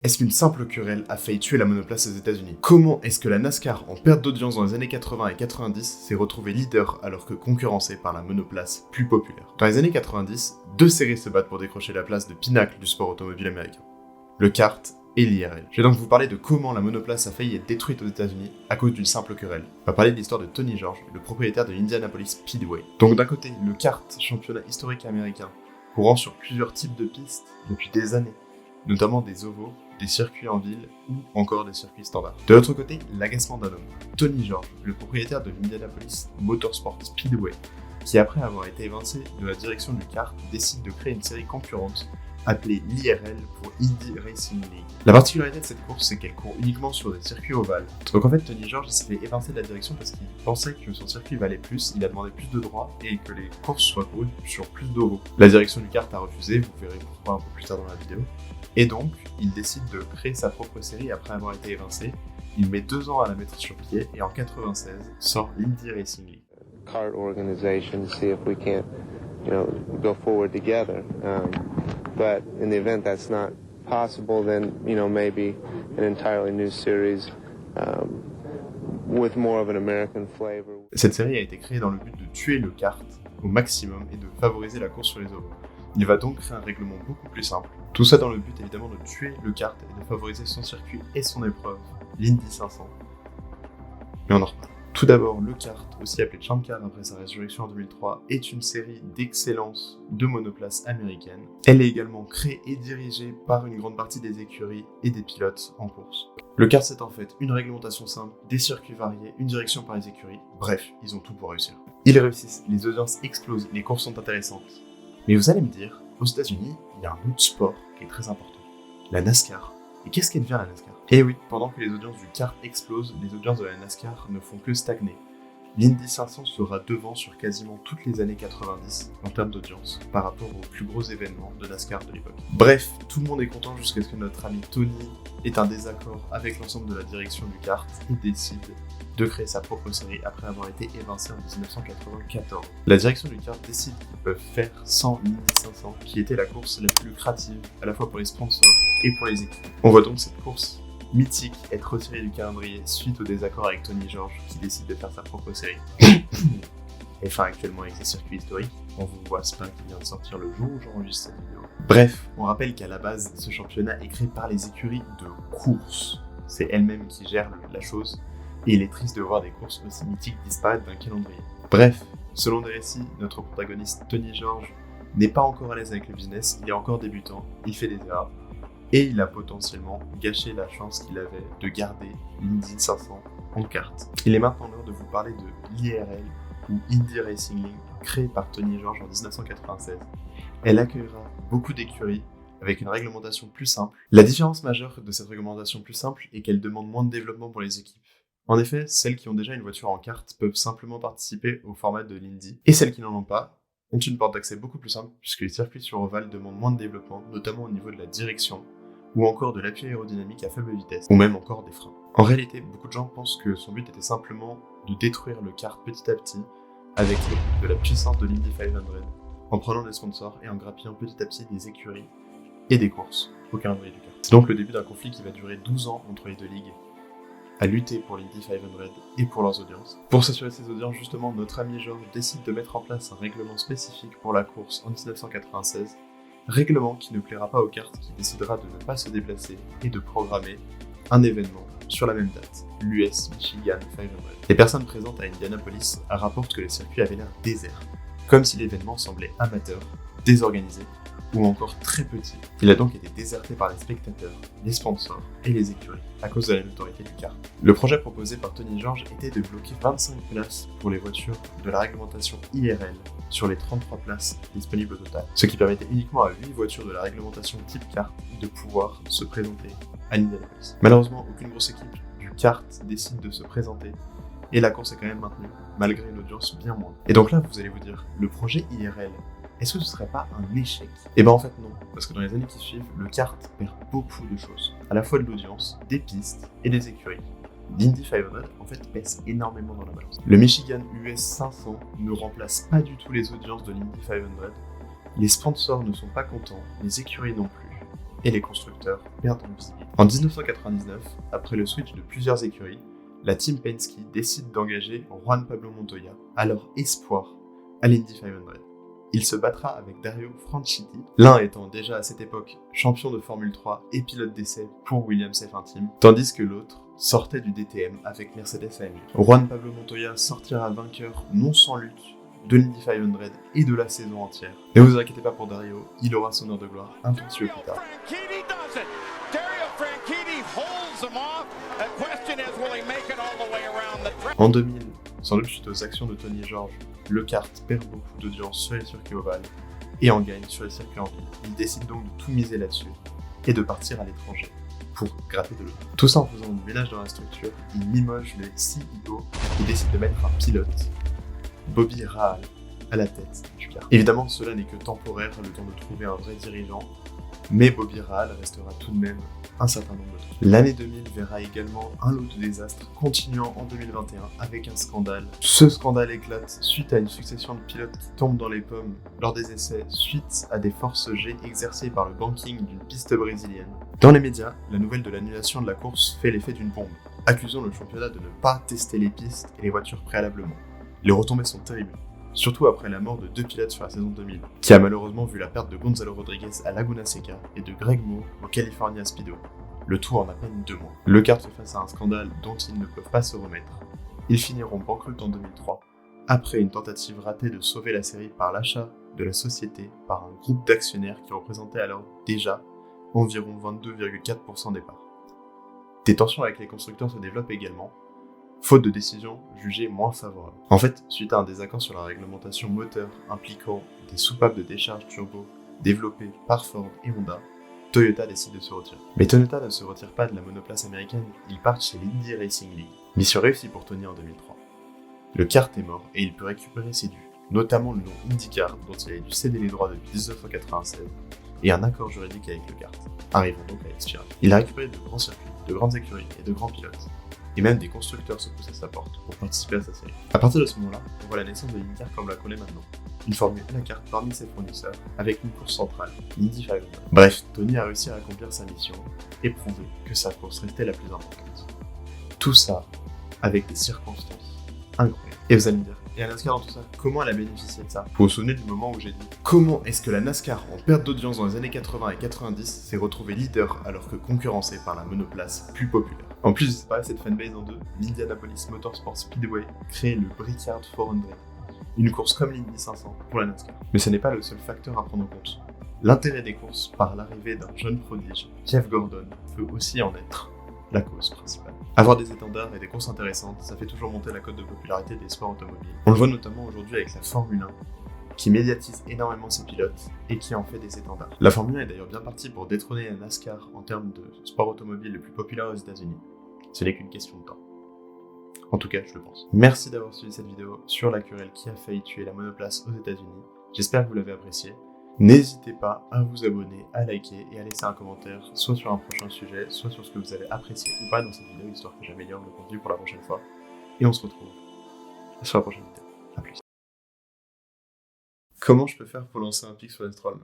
Est-ce qu'une simple querelle a failli tuer la monoplace aux États-Unis? Comment est-ce que la NASCAR, en perte d'audience dans les années 80 et 90, s'est retrouvée leader alors que concurrencée par la monoplace plus populaire? Dans les années 90, deux séries se battent pour décrocher la place de pinacle du sport automobile américain. Le kart et l'IRL. Je vais donc vous parler de comment la monoplace a failli être détruite aux États-Unis à cause d'une simple querelle. On va parler de l'histoire de Tony George, le propriétaire de l'Indianapolis Speedway. Donc d'un côté, le kart, championnat historique américain, courant sur plusieurs types de pistes depuis des années, notamment des ovaux, des circuits en ville ou encore des circuits standards. De l'autre côté, l'agacement d'un homme, Tony George, le propriétaire de l'Indianapolis Motorsport Speedway, qui après avoir été évincé de la direction du kart, décide de créer une série concurrente appelée l'IRL pour Indy Racing League. La particularité de cette course, c'est qu'elle court uniquement sur des circuits ovales. Donc en fait, Tony George s'est fait évincer de la direction parce qu'il pensait que son circuit valait plus, il a demandé plus de droits et que les courses soient courues sur plus d'ovaux. La direction du kart a refusé, vous verrez pourquoi un peu plus tard dans la vidéo. Et donc, il décide de créer sa propre série après avoir été évincé. Il met 2 ans à la mettre sur pied et en 96 sort l'Indy Racing League. Kart organization to see if we can't, go forward together. But in the event that's not possible, then, maybe an entirely new series with more of an American flavor. Cette série a été créée dans le but de tuer le kart au maximum et de favoriser la course sur les ovaux. Il va donc créer un règlement beaucoup plus simple. Tout ça dans le but évidemment de tuer le kart et de favoriser son circuit et son épreuve, l'Indy 500. Mais on en reparle. Tout d'abord, le kart, aussi appelé Champ Car après sa résurrection en 2003, est une série d'excellence de monoplaces américaines. Elle est également créée et dirigée par une grande partie des écuries et des pilotes en course. Le kart, c'est en fait une réglementation simple, des circuits variés, une direction par les écuries. Bref, ils ont tout pour réussir. Ils réussissent, les audiences explosent, les courses sont intéressantes. Mais vous allez me dire, aux États-Unis, il y a un autre sport qui est très important, la NASCAR. Et qu'est-ce qu'elle devient la NASCAR? Eh oui, pendant que les audiences du kart explosent, les audiences de la NASCAR ne font que stagner. L'Indy 500 sera devant sur quasiment toutes les années 90 en termes d'audience par rapport aux plus gros événements de NASCAR de l'époque. Bref, tout le monde est content jusqu'à ce que notre ami Tony ait un désaccord avec l'ensemble de la direction du kart et décide de créer sa propre série après avoir été évincé en 1994. La direction du kart décide qu'ils peuvent faire sans l'Indy 500, qui était la course la plus lucrative à la fois pour les sponsors et pour les équipes. On voit donc cette course mythique être retirée du calendrier suite au désaccord avec Tony George qui décide de faire sa propre série. Et enfin actuellement avec ses circuits historiques, on vous voit Spa qui vient de sortir le jour où j'enregistre cette vidéo. Bref, on rappelle qu'à la base, ce championnat est créé par les écuries de course. C'est elles-mêmes qui gèrent la chose, et il est triste de voir des courses aussi mythiques disparaître d'un calendrier. Bref, selon des récits, notre protagoniste Tony George n'est pas encore à l'aise avec le business, il est encore débutant, il fait des erreurs, et il a potentiellement gâché la chance qu'il avait de garder l'Indy 500 en carte. Il est maintenant l'heure de vous parler de l'IRL, ou Indy Racing League, créée par Tony George en 1996. Elle accueillera beaucoup d'écuries avec une réglementation plus simple. La différence majeure de cette réglementation plus simple est qu'elle demande moins de développement pour les équipes. En effet, celles qui ont déjà une voiture en carte peuvent simplement participer au format de l'Indy, et celles qui n'en ont pas ont une porte d'accès beaucoup plus simple puisque les circuits sur ovale demandent moins de développement, notamment au niveau de la direction, ou encore de l'appui aérodynamique à faible vitesse, ou même encore des freins. En réalité, beaucoup de gens pensent que son but était simplement de détruire le kart petit à petit avec de la puissance de l'Indy 500, en prenant des sponsors et en grappillant petit à petit des écuries et des courses au calendrier du kart. C'est donc le début d'un conflit qui va durer 12 ans entre les deux ligues, à lutter pour l'Indy 500 et pour leurs audiences. Pour s'assurer ces audiences, justement, notre ami George décide de mettre en place un règlement spécifique pour la course en 1996, règlement qui ne plaira pas aux cartes, qui décidera de ne pas se déplacer et de programmer un événement sur la même date, l'US Michigan 500. Les personnes présentes à Indianapolis rapportent que le circuit avait l'air désert, comme si l'événement semblait amateur, désorganisé ou encore très petit. Il a donc été déserté par les spectateurs, les sponsors et les écuries à cause de la notoriété du kart. Le projet proposé par Tony George était de bloquer 25 places pour les voitures de la réglementation IRL sur les 33 places disponibles au total, ce qui permettait uniquement à 8 voitures de la réglementation type kart de pouvoir se présenter à Indianapolis. Malheureusement, aucune grosse équipe du kart décide de se présenter et la course est quand même maintenue, malgré une audience bien moindre. Et donc là, vous allez vous dire, le projet IRL, est-ce que ce serait pas un échec? Eh ben en fait non, parce que dans les années qui suivent, le kart perd beaucoup de choses, à la fois de l'audience, des pistes et des écuries. L'Indy 500 en fait pèse énormément dans la balance. Le Michigan US 500 ne remplace pas du tout les audiences de l'Indy 500, les sponsors ne sont pas contents, les écuries non plus. et les constructeurs perdent en visibilité. En 1999, après le switch de plusieurs écuries, la team Penske décide d'engager Juan Pablo Montoya, alors espoir, à l'Indy 500. Il se battra avec Dario Franchitti, l'un étant déjà à cette époque champion de Formule 3 et pilote d'essai pour Williams F1 Team, tandis que l'autre sortait du DTM avec Mercedes AMG. Juan Pablo Montoya sortira vainqueur non sans lutte de l'Indy 500 et de la saison entière. Ne vous inquiétez pas pour Dario, il aura son heure de gloire un tout petit peu plus tard. En 2000, sans doute suite aux actions de Tony George, le kart perd beaucoup d'audience sur les circuits ovales et en gagne sur les circuits en ville. Il décide donc de tout miser là-dessus et de partir à l'étranger pour gratter de l'eau. Tout ça en faisant du ménage dans la structure, il limoge le CEO et décide de mettre un pilote, Bobby Rahal, à la tête du kart. Évidemment, cela n'est que temporaire, le temps de trouver un vrai dirigeant, mais Bobby Rahal restera tout de même un certain nombre de temps. L'année 2000 verra également un lot de désastres continuant en 2021 avec un scandale. Ce scandale éclate suite à une succession de pilotes qui tombent dans les pommes lors des essais suite à des forces G exercées par le banking d'une piste brésilienne. Dans les médias, la nouvelle de l'annulation de la course fait l'effet d'une bombe, accusant le championnat de ne pas tester les pistes et les voitures préalablement. Les retombées sont terribles, surtout après la mort de 2 pilotes sur la saison 2000, qui a malheureusement vu la perte de Gonzalo Rodriguez à Laguna Seca et de Greg Moore au California Speedway, le tout en à peine 2 mois. Le kart fait face à un scandale dont ils ne peuvent pas se remettre. Ils finiront banqueroute en 2003, après une tentative ratée de sauver la série par l'achat de la société par un groupe d'actionnaires qui représentait alors déjà environ 22,4% des parts. Des tensions avec les constructeurs se développent également, faute de décisions jugées moins favorables. En fait, suite à un désaccord sur la réglementation moteur impliquant des soupapes de décharge turbo développées par Ford et Honda, Toyota décide de se retirer. Mais Toyota ne se retire pas de la monoplace américaine, ils partent chez l'Indy Racing League. Mission réussie pour Tony en 2003. Le kart est mort et il peut récupérer ses dus, notamment le nom IndyCar dont il a dû céder les droits depuis 1996 et un accord juridique avec le kart, arrivant donc à expirer. Il a récupéré de grands circuits, de grandes écuries et de grands pilotes. Et même des constructeurs se poussent à sa porte pour participer à sa série. À partir de ce moment-là, on voit la naissance de l'IndyCar comme on la connaît maintenant. Une formule à la carte parmi ses fournisseurs, avec une course centrale, l'Indy 500. Bref, Tony a réussi à accomplir sa mission et prouver que sa course restait la plus importante. Tout ça avec des circonstances incroyables. Et vous allez me dire, et la NASCAR dans tout ça, comment elle a bénéficié de ça? Vous vous souvenez du moment où j'ai dit comment est-ce que la NASCAR, en perte d'audience dans les années 80 et 90, s'est retrouvée leader alors que concurrencée par la monoplace plus populaire? En plus de séparer cette fanbase en deux, l'Indianapolis Motorsport Speedway crée le Brickyard 400, une course comme l'Indy 500 pour la NASCAR. Mais ce n'est pas le seul facteur à prendre en compte. L'intérêt des courses par l'arrivée d'un jeune prodige, Jeff Gordon, peut aussi en être la cause principale. Avoir des étendards et des courses intéressantes, ça fait toujours monter la cote de popularité des sports automobiles. On le voit notamment aujourd'hui avec la Formule 1, qui médiatise énormément ses pilotes et qui en fait des étendards. La Formule 1 est d'ailleurs bien partie pour détrôner la NASCAR en termes de sport automobile le plus populaire aux États-Unis. Ce n'est qu'une question de temps. En tout cas, je le pense. Merci d'avoir suivi cette vidéo sur la querelle qui a failli tuer la monoplace aux États-Unis. J'espère que vous l'avez apprécié. N'hésitez pas à vous abonner, à liker et à laisser un commentaire, soit sur un prochain sujet, soit sur ce que vous avez apprécié ou pas dans cette vidéo, histoire que j'améliore le contenu pour la prochaine fois. Et on se retrouve sur la prochaine vidéo. A plus. Comment je peux faire pour lancer un pic sur l'Astrol ?